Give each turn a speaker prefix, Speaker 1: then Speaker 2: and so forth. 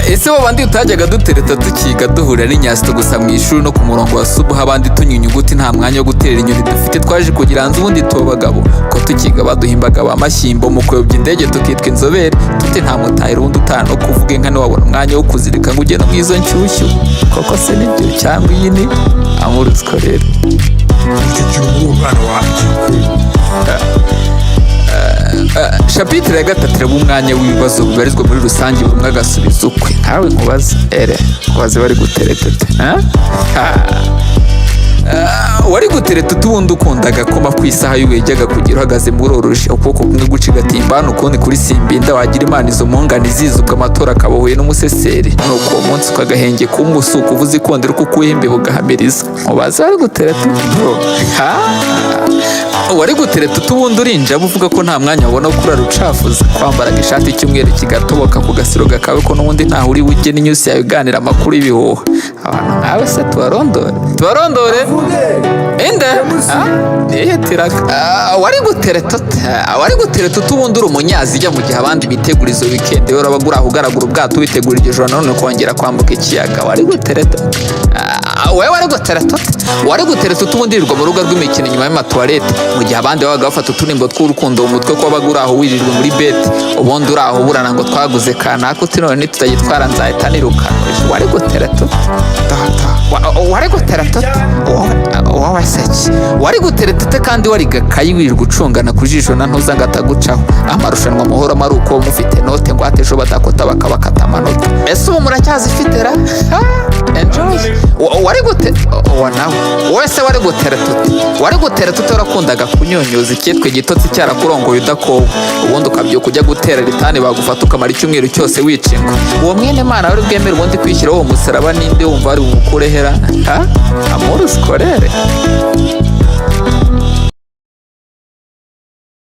Speaker 1: ese wabandi utajyaga dutereta tukiga duhurira n'inyasito gusa mu ishuri no ku murongo wa subuha abandi tunyunyuguti nta mwanya wo guterera inyoni dufite twaje kugira hanze ubundi tubagabo ko tukiga baduhimbaga amashyimbo mu kuyobya indege tukitwa inzobere tute nta mutahira wundi utana no kuvuga inka ntiwabona umwanya wo kuzirika ngo ugende mu izo nshyushyu koko se nibyo cyangwa iyi ni amour scolaire
Speaker 2: icyo kintu umwana wanjye.
Speaker 1: Chapitre ya gatatu iraba umwanya w'ibibazo bibarizwa muri rusange buri umwe agasubiza ukwe nkawe nkubaze nkubaze bari gutereta wari gutereta ubundi ukunda agakoma ku isaha y'uwejyaga kugira uhagaze muroroshe ukuboko kumwe gucigatiye imbano ukundi kuri simbinda wagira imana izo mpungane zizubwa amatora akabahuye n'umuseseri nuko uwo munsi ukagahenge kumusuka uvuze ikondera uko ukuyeho imbeba ugahamiriza mubaze wari gutereta wari gutereta ubundi urinjira uvuga ko nta mwanya wabona wo kurara ucafuza kwambaraga ishati cy'umweru kigatoboka ku gasiro gakawe ko n'ubundi ntaho uri bujye n'inyusi yawe uganira amakuru y'ibihuha abantu nkawe se tubarondore inde niyitiraga wari gutereta ubundi uri umunyazi ijya mu gihe abandi bitegura izo weekend rero abagura aho ugaragura ubwato witegura iryo joro nanone kongera kwambuka ikiyaga wari gutereta wewe wari gutereta ubundi wirirwa mu rugo rw'imikino nyuma y'amatuwarete mu gihe abandi babaga bafata uturimbo tw'urukundo mu mutwe ko bagura aho wirirwa muri beti ubundi uri aho burana ngo twaguze kanaka uti none nitutagitwara nzahita niruka wari gutereta wowe seki wari gutereta ute kandi wariga kayi wirirwa ucungana ku jisho na ntuza ngo atagucaho amarushanwa amahoro amari uko mufite note ngo hate ejo badakota bakabakata amanota ese ubu muracyazifite ra enjoy wari gutereta ute warakundaga kunyonyoza icyitwa igitotsi cyarakurongoye udakowe ubundi ukabyuka ujya gutera ritani bagufata ukamara icyumweru cyose wicingwa uwo mwene mana wari bwemere ubundi kwishyiraho uwo musaraba ninde wumva ari bumukurehera amour scolaire